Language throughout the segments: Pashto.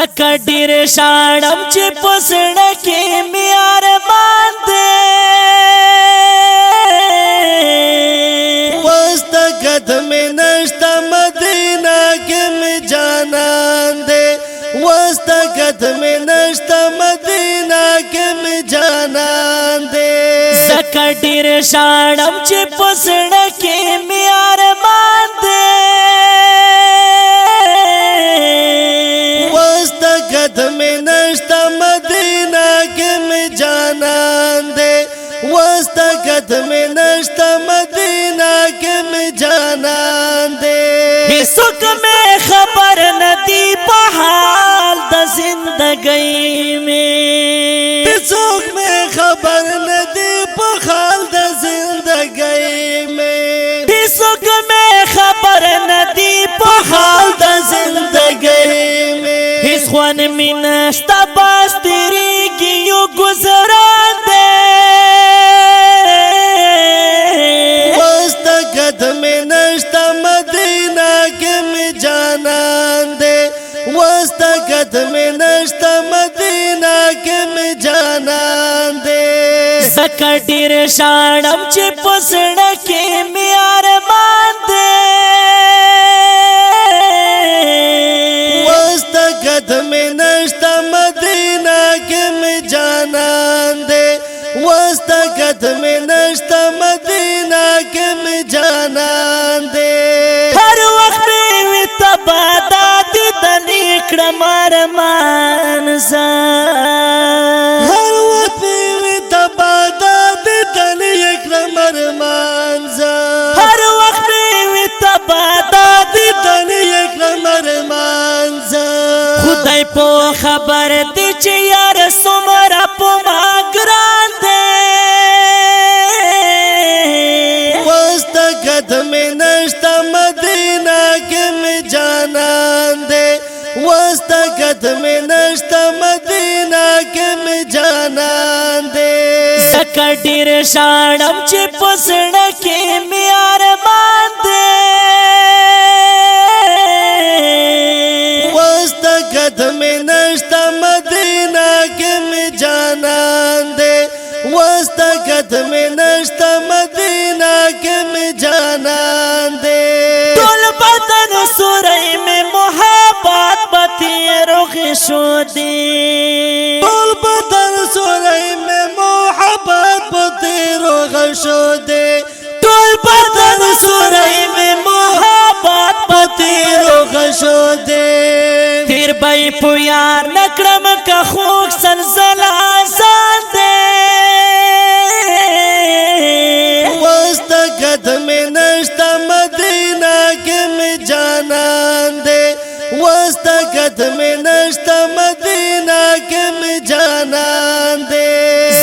زکا ډیر شاړم چې پسړه کې مې ارمان دی وستا قدم نشتا مدینہ کې مې جانان دی وستا قدم نشتا مدینہ کې مې جانان دی زکا ډیر شاړم چې پسړه کې مې ارمان دی قدم نشتا مدینہ کے میں جانان دے وستا قدم نشتا مدینہ کے میں جانان دے هیڅوک میں خبر ندی په حال د زندگی میں هیڅوک میں خبر ندی په حال د زندگی میں هیڅوک میں خبر ندی په حال د زندگی میں خوان می نشتا باس تیریگی یو گزران دے وستا قدم نشتا مدینہ کے میں جانان دے وستا قدم نشتا مدینہ کے میں جانان دے زکا ډیر شاړم چې پسړه کې مې ارمان دی قدم نشتا مدینہ کے میں جانان دے وستا قدم نشتا مدینہ کے میں جانان دے ہر وقت وی تبادا دی دنی کړم ارمان زان ہر وقت وی تبادا دی دنی کړم ارمان زان ہر وقت وی تبادا دی دنی کړم ارمان زان خدای په خبر دی چې یار څومره په ما ګران دی وستا قدم نشتا مدینہ کے میں جانان دے وستا قدم نشتا مدینہ کے میں جانان دے زکا ډیر شاړم چې پسړه کې مې ارمان دی قدم نشتا مدینہ کے میں جانان دے وستا قدم نشتا مدینہ کے میں جانان دے ټول بدن سورئی میں محبت بتی رخ شو دی ټول بدن سورئی میں محبت بتی رخ شو دے ټول بدن سورئی میں محبت بتی رخ شو دی تیر بای پو یار نکرم کا خوک سلسل آسان دے وستا قدم نشتا مدینہ کے میں جانان دے وستا قدم نشتا مدینہ کے میں جانان دے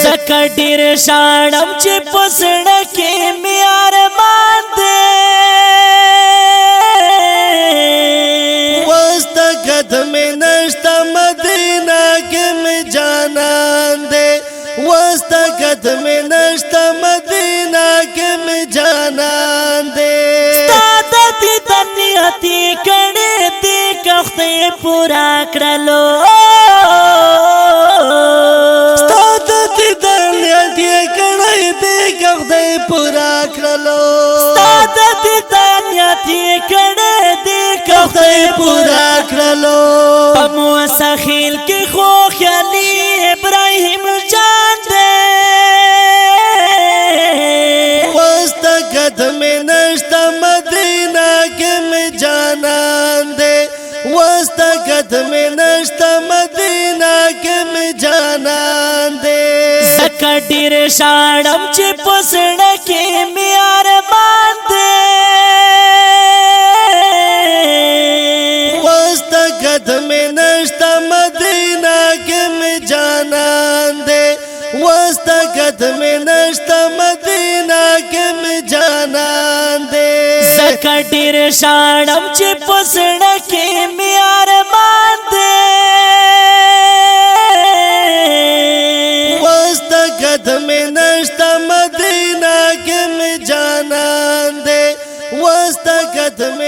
زکا ډیر شاړم چې پسړه کې مې ارمان دی قدم نشتا مدینہ کے میں جانان دے وستا قدم نشتا مدینہ کے میں جانان دے ستا دی دنیاتی کڑے دی کختے پورا کرلو ستا دی دنیاتی کڑے دی کختے پورا کرلو ستا دی دنیاتی کڑے دی کختے پورا کرلو پمو سخیل کی خو خیالی ابراہیم جان دے وستا قدم نشتا مدینہ کے میں جانان دے وستا قدم نشتا مدینہ کے میں جانان دے زکا ډیر شاړم چې پسړه کې مې ارمان دی قدم نشتا مدینہ کے میں جانان دے وستا قدم نشتا مدینہ کے میں جانان دے زکا ډیر شاړم چې پسړه کې مې ارمان دی وستا قدم نشتا مدینہ کے میں جانان دے وستا قدم